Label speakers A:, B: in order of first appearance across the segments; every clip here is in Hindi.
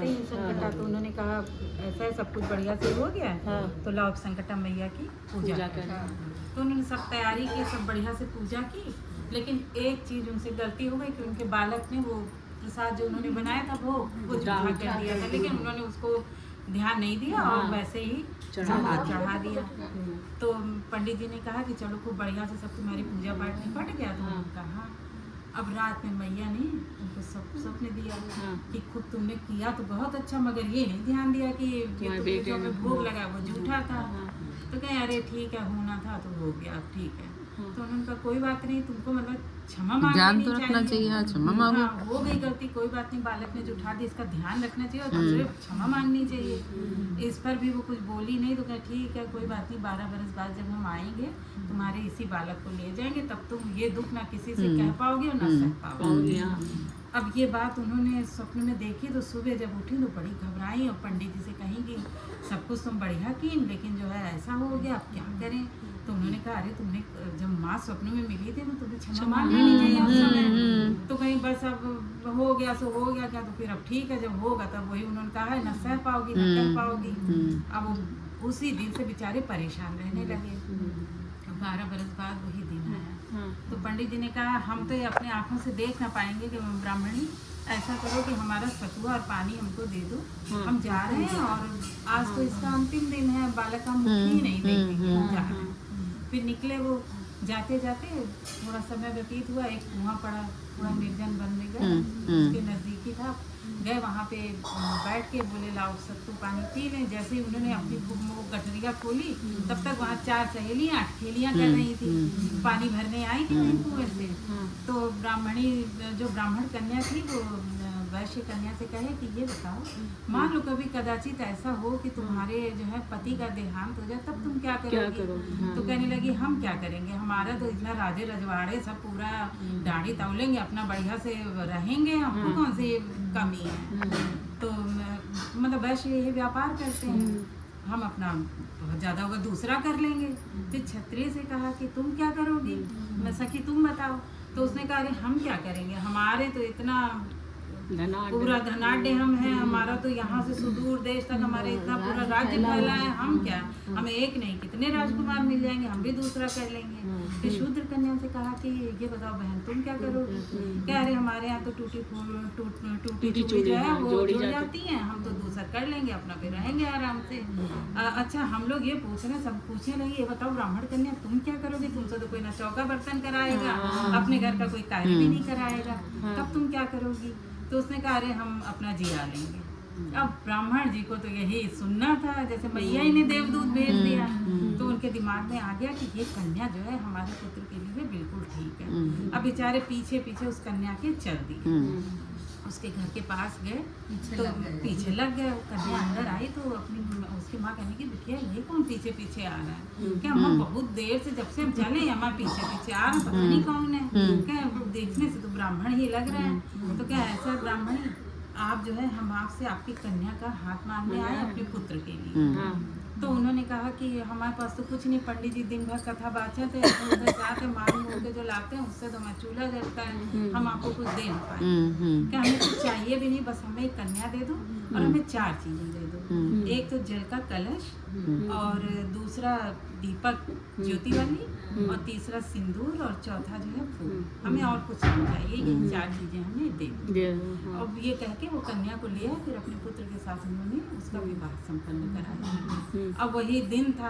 A: जाते ही संकटा, तो उन्होंने कहा ऐसा है सब कुछ बढ़िया से हो गया, तो लाओ संकटा मैया की पूजा करें। तो उन्होंने सब तैयारी की, सब बढ़िया से पूजा की, लेकिन एक चीज़ उनसे गलती हो गई कि उनके बालक ने वो प्रसाद जो उन्होंने बनाया था वो जूठा कर दिया था, लेकिन उन्होंने उसको ध्यान नहीं दिया और वैसे ही चढ़ा दिया। तो पंडित जी ने कहा कि चलो खूब बढ़िया से सब तुम्हारी पूजा पाठ निपट गया। तो उन्होंने कहा अब रात में मैया ने उनको स्वप्न दिया कि खुद तुमने किया तो बहुत अच्छा, मगर ये नहीं ध्यान दिया कि जो में भोग लगा वो जूठा था। तो कहें अरे ठीक है, होना था तो हो गया, ठीक है। तो उन्होंने कहा कोई बात नहीं, तुमको मतलब क्षमा मांगनी तो रखना चाहिए। हाँ, क्षमा मांगो, हो गई गलती, कोई बात नहीं, बालक ने जुठा दी, इसका ध्यान रखना चाहिए और दूसरे क्षमा मांगनी चाहिए। इस पर भी वो कुछ बोली नहीं। तो कहा ठीक है कोई बात नहीं, 12 बरस बाद जब हम आएंगे तुम्हारे इसी बालक को ले जाएंगे, तब तुम ये दुख ना किसी से कह पाओगे और ना सह पाओगे। अब ये बात उन्होंने स्वप्न में देखी, तो सुबह जब उठी तो बड़ी घबराई और पंडित जी से कहीं कि सब कुछ तुम बढ़िया की, लेकिन जो है ऐसा हो गया, अब क्या करें। तो उन्होंने कहा अरे तुमने जब माँ स्वप्न में मिली थी तो तुम्हें क्षमा मांग लेनी चाहिए उस समय। तो कहीं बस अब हो गया सो हो गया, क्या तो फिर अब ठीक है, जब होगा तब वही उन्होंने कहा है, न सह पाओगी न कह पाओगी। अब उसी दिन से बेचारे परेशान रहने लगे। 12 बरस बाद वही दिन आया। तो पंडित जी ने कहा हम तो ये अपने आंखों से देख ना पाएंगे कि ब्राह्मणी ऐसा करो कि हमारा सतुआ और पानी हमको दे दो, हम जा रहे हैं और आज तो इसका अंतिम दिन है, बालक हम ही नहीं देखेंगे, हम जा रहे हैं। फिर निकले वो, जाते जाते थोड़ा समय व्यतीत हुआ, एक कुआं पड़ा, थोड़ा निर्जन बन में गया, उसके नज़दीकी था, गए वहाँ पे बैठ के बोले लाओ सत्तू पानी पी लें। जैसे ही उन्होंने अपनी वो गठरिया खोली तब तक वहाँ 4 सहेलियाँ 8 खेलियाँ कर रही थी, पानी भरने आई थी वहीं कुएं से। तो ब्राह्मणी जो ब्राह्मण कन्या थी वो वैश्य कन्या से कहे कि ये बताओ मान लो कभी कदाचित ऐसा हो कि तुम्हारे जो है पति का देहांत हो जाए, तब तुम क्या करोगी? तो कहने लगी हम क्या करेंगे, हमारा तो इतना राजे रजवाड़े सब पूरा दाढ़ी तौलेंगे, अपना बढ़िया से रहेंगे, हमको कौन सी कमी है। तो मतलब वैश्य यही व्यापार करते हैं, हम अपना बहुत ज़्यादा होगा दूसरा कर लेंगे। फिर क्षत्रिय से कहा कि तुम क्या करोगी, मैं सखी तुम बताओ। तो उसने कहा अरे हम क्या करेंगे, हमारे तो इतना पूरा धनाढ्य हम हैं, हमारा तो यहाँ से सुदूर देश तक हमारे इतना पूरा राज्य फैला है, हम क्या, हमें एक नहीं कितने राजकुमार मिल जाएंगे, हम भी दूसरा कर लेंगे। फिर शूद्र कन्या से कहा कि ये बताओ बहन तुम क्या करोगी? कह रहे हमारे यहाँ तो टूटी चूड़ी जो है वो जुड़ जाती है, हम तो दूसरा कर लेंगे, अपना फिर रहेंगे आराम से। अच्छा हम लोग ये पूछ रहे हैं, सब पूछने लगी ये बताओ ब्राह्मण कन्या तुम क्या करोगी, तुमसे तो कोई ना चौका बर्तन कराएगा, अपने घर का कोई कार्य भी नहीं कराएगा, तब तुम क्या करोगी? तो उसने कहा अरे हम अपना जिया लेंगे। अब ब्राह्मण जी को तो यही सुनना था, जैसे मैया ही ने देवदूत भेज दिया। तो उनके दिमाग में आ गया कि ये कन्या जो है हमारे पुत्र के लिए बिल्कुल ठीक है। अब बेचारे पीछे पीछे उस कन्या के चल दिए, उसके घर के पास गए तो पीछे लग गए। कन्या अंदर आई तो अपनी उसकी माँ कहने की बिटिया ये कौन पीछे पीछे आ रहा है? क्या अम्मा बहुत देर से जब से हम चले अम्मा पीछे पीछे आ रहा, पता नहीं कौन है। क्या देखने से तो ब्राह्मण ही लग रहा है। तो क्या ऐसा ब्राह्मण आप जो है हम आपसे आपकी कन्या का हाथ मांगने आए अपने पुत्र के लिए। तो उन्होंने कहा कि हमारे पास तो कुछ नहीं, पंडित जी दिन भर कथा बाचते हैं, उधर जाके मांग मोल के जो लाते हैं उससे तो मैं चूल्हा जलता है, हम आपको कुछ दे ना पाए। क्या हमें कुछ चाहिए भी नहीं, बस हमें एक कन्या दे दो और हमें 4 चीजें दे दो, एक तो जल का कलश और दूसरा दीपक ज्योति वाली और तीसरा सिंदूर और चौथा जो है फूल, हमें और कुछ नहीं चाहिए, ये 4 चीजें हमें दे दो। अब ये कह के वो कन्या को लिया, फिर अपने पुत्र के साथ उन्होंने उसका विवाह संपन्न कराया। अब वही दिन था,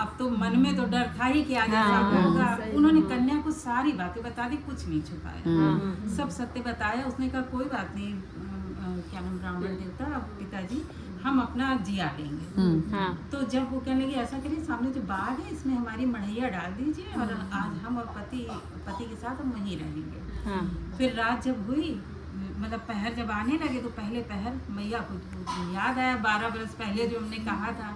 A: अब तो मन में तो डर था ही कि आगे क्या होगा। उन्होंने कन्या को सारी बातें बता दी, कुछ नहीं छुपाया, सब सत्य बताया। उसने कहा कोई बात नहीं, क्या नाम ब्राह्मण देवता पिताजी हम अपना जिया लेंगे। तो जब वो कहने लगे ऐसा करिए सामने जो बाग है इसमें हमारी मढ़ैया डाल दीजिए और आज हम और पति के साथ हम वहीं रहेंगे। फिर रात जब हुई, मतलब पहर जब आने लगे, तो पहले पहर मैया को याद आया 12 बरस पहले जो हमने कहा था।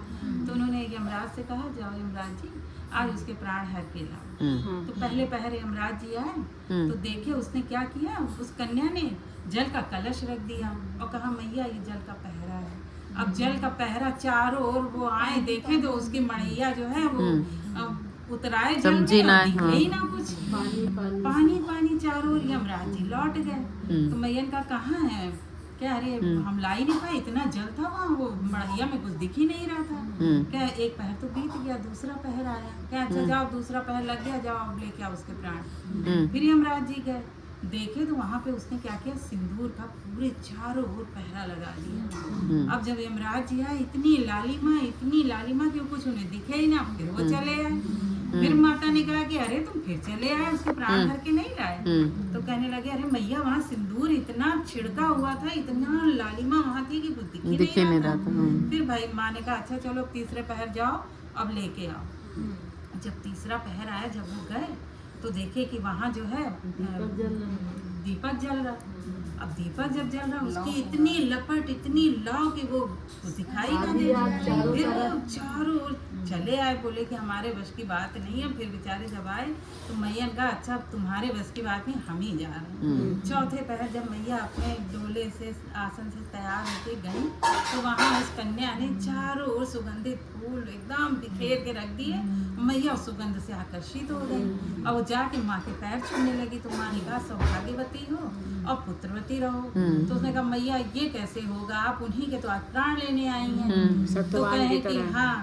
A: तो उन्होंने यमराज से कहा जाओ यमराज जी आज उसके प्राण हर के लाओ। तो पहले पहर यमराज जी आए तो देखे उसने क्या किया, उस कन्या ने जल का कलश रख दिया और कहा मैया ये जल का पहरा है। अब जल का पहरा चारों ओर वो आए देखे तो उसकी मणैया जो है वो उतराए जल में दिखे ही ना कुछ, पानी पानी चारों ओर। यमराज जी लौट गए तो मैयन का कहाँ है क्या अरे हम ला ही नहीं पाए, इतना जल था वहाँ, वो मड़ैया में कुछ दिख ही नहीं रहा था। क्या एक पहर तो बीत गया, दूसरा पहर आया। क्या अच्छा जाओ दूसरा पहर लग गया, जाओ अब लेके आओ उसके प्राण। फिर यमराज जी गए, देखे तो वहाँ पे उसने क्या किया, सिंदूर का पूरे चारों ओर पहरा लगा दिया। अब जब यमराज जी आए, इतनी लालिमा कि कुछ उन्हें दिखे ही ना, फिर वो चले आए। फिर माता ने कहा कि अरे तुम फिर चले आए, उसके प्राण भर के नहीं लाए? तो कहने लगे अरे मैया वहाँ सिंदूर इतना छिड़का हुआ था, इतना लालिमा वहाँ थी कि कुछ दिख ही नहीं रहा था। फिर भाई माँ ने कहा अच्छा चलो तीसरे पहर जाओ, अब लेके आओ। जब तीसरा पहर आया, जब वो गए तो देखे कि वहाँ जो है दीपक जल रहा। अब दीपक जब जल रहा, उसकी इतनी लपट, इतनी लाव कि वो दिखाई ना दे। फिर वो चारों ओर चले आए, बोले कि हमारे बस की बात नहीं है। फिर बेचारे जब आए तो मैया ने कहा अच्छा तुम्हारे बस की बात नहीं, हम ही जा रहे हैं। चौथे पहर जब मैया अपने डोले से आसन से तैयार होके गई तो वहाँ उस कन्या ने चारों ओर सुगंधित फूल एकदम बिखेर के रख दिए। मैया उस सुगंध से आकर्षित हो गई और वो जाके माँ के पैर छूने लगी। तो माँ ने कहा सौभाग्यवती हो और पुत्रवती रहो। तो उसने कहा मैया ये कैसे होगा, आप उन्हीं के तो आज प्राण लेने आई हैं। तो कहे कि हाँ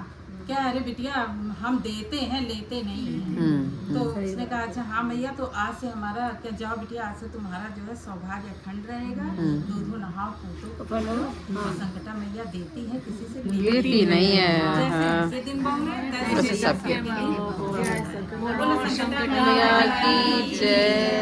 A: क्या अरे बिटिया हम देते हैं लेते नहीं हैं। तो उसने कहा अच्छा हाँ मैया तो आज से हमारा क्या, जाओ बिटिया आज से तुम्हारा जो है सौभाग्य अखंड रहेगा, दूधो नहाओ पूतो। संकटा मैया देती है, किसी से लेती नहीं है। जैसे दिन बहुरे तैसे सबके। बोलो संकटा मैया की जय।